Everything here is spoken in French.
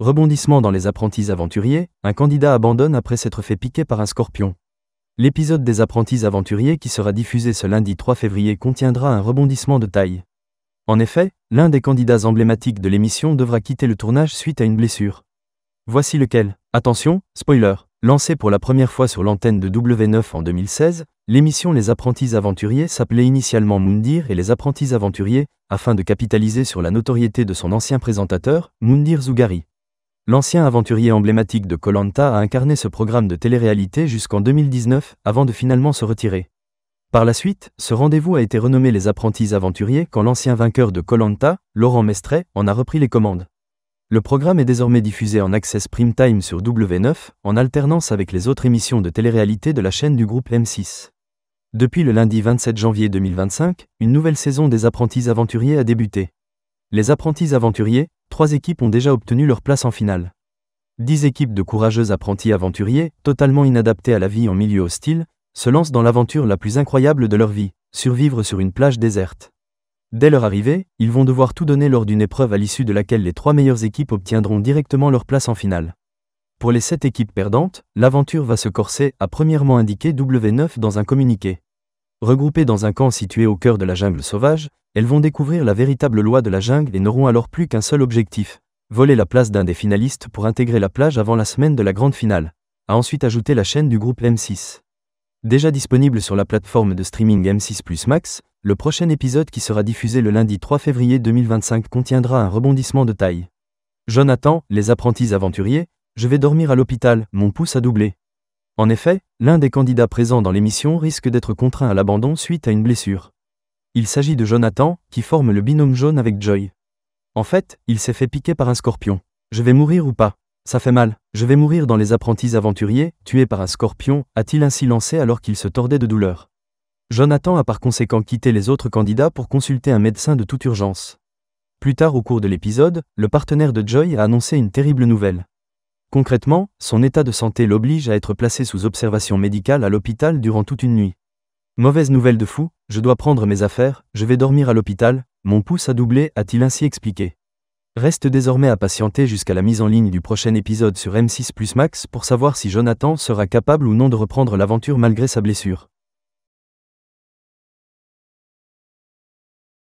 Rebondissement dans Les Apprentis Aventuriers, un candidat abandonne après s'être fait piquer par un scorpion. L'épisode des Apprentis Aventuriers qui sera diffusé ce lundi 3 février contiendra un rebondissement de taille. En effet, l'un des candidats emblématiques de l'émission devra quitter le tournage suite à une blessure. Voici lequel. Attention, spoiler. Lancée pour la première fois sur l'antenne de W9 en 2016, l'émission Les Apprentis Aventuriers s'appelait initialement Moundir et Les Apprentis Aventuriers, afin de capitaliser sur la notoriété de son ancien présentateur, Moundir Zougari. L'ancien aventurier emblématique de Koh-Lanta a incarné ce programme de télé-réalité jusqu'en 2019, avant de finalement se retirer. Par la suite, ce rendez-vous a été renommé Les Apprentis Aventuriers quand l'ancien vainqueur de Koh-Lanta, Laurent Mestret, en a repris les commandes. Le programme est désormais diffusé en access prime time sur W9, en alternance avec les autres émissions de télé-réalité de la chaîne du groupe M6. Depuis le lundi 27 janvier 2025, une nouvelle saison des Apprentis Aventuriers a débuté. Les Apprentis Aventuriers, 3 équipes ont déjà obtenu leur place en finale. 10 équipes de courageux apprentis aventuriers, totalement inadaptés à la vie en milieu hostile, se lancent dans l'aventure la plus incroyable de leur vie, survivre sur une plage déserte. Dès leur arrivée, ils vont devoir tout donner lors d'une épreuve à l'issue de laquelle les 3 meilleures équipes obtiendront directement leur place en finale. Pour les 7 équipes perdantes, l'aventure va se corser, a premièrement indiqué W9 dans un communiqué. Regroupées dans un camp situé au cœur de la jungle sauvage, elles vont découvrir la véritable loi de la jungle et n'auront alors plus qu'un seul objectif, voler la place d'un des finalistes pour intégrer la plage avant la semaine de la grande finale, a ensuite ajouté la chaîne du groupe M6. Déjà disponible sur la plateforme de streaming M6+ Max, le prochain épisode qui sera diffusé le lundi 3 février 2025 contiendra un rebondissement de taille. Jonathan, Les Apprentis Aventuriers, je vais dormir à l'hôpital, mon pouce a doublé. En effet, l'un des candidats présents dans l'émission risque d'être contraint à l'abandon suite à une blessure. Il s'agit de Jonathan, qui forme le binôme jaune avec Joy. En fait, il s'est fait piquer par un scorpion. Je vais mourir ou pas? Ça fait mal. Je vais mourir dans Les Apprentis Aventuriers, tué par un scorpion, a-t-il ainsi lancé alors qu'il se tordait de douleur. Jonathan a par conséquent quitté les autres candidats pour consulter un médecin de toute urgence. Plus tard au cours de l'épisode, le partenaire de Joy a annoncé une terrible nouvelle. Concrètement, son état de santé l'oblige à être placé sous observation médicale à l'hôpital durant toute une nuit. Mauvaise nouvelle de fou, je dois prendre mes affaires, je vais dormir à l'hôpital, mon pouce a doublé, a-t-il ainsi expliqué. Reste désormais à patienter jusqu'à la mise en ligne du prochain épisode sur M6+ Max pour savoir si Jonathan sera capable ou non de reprendre l'aventure malgré sa blessure.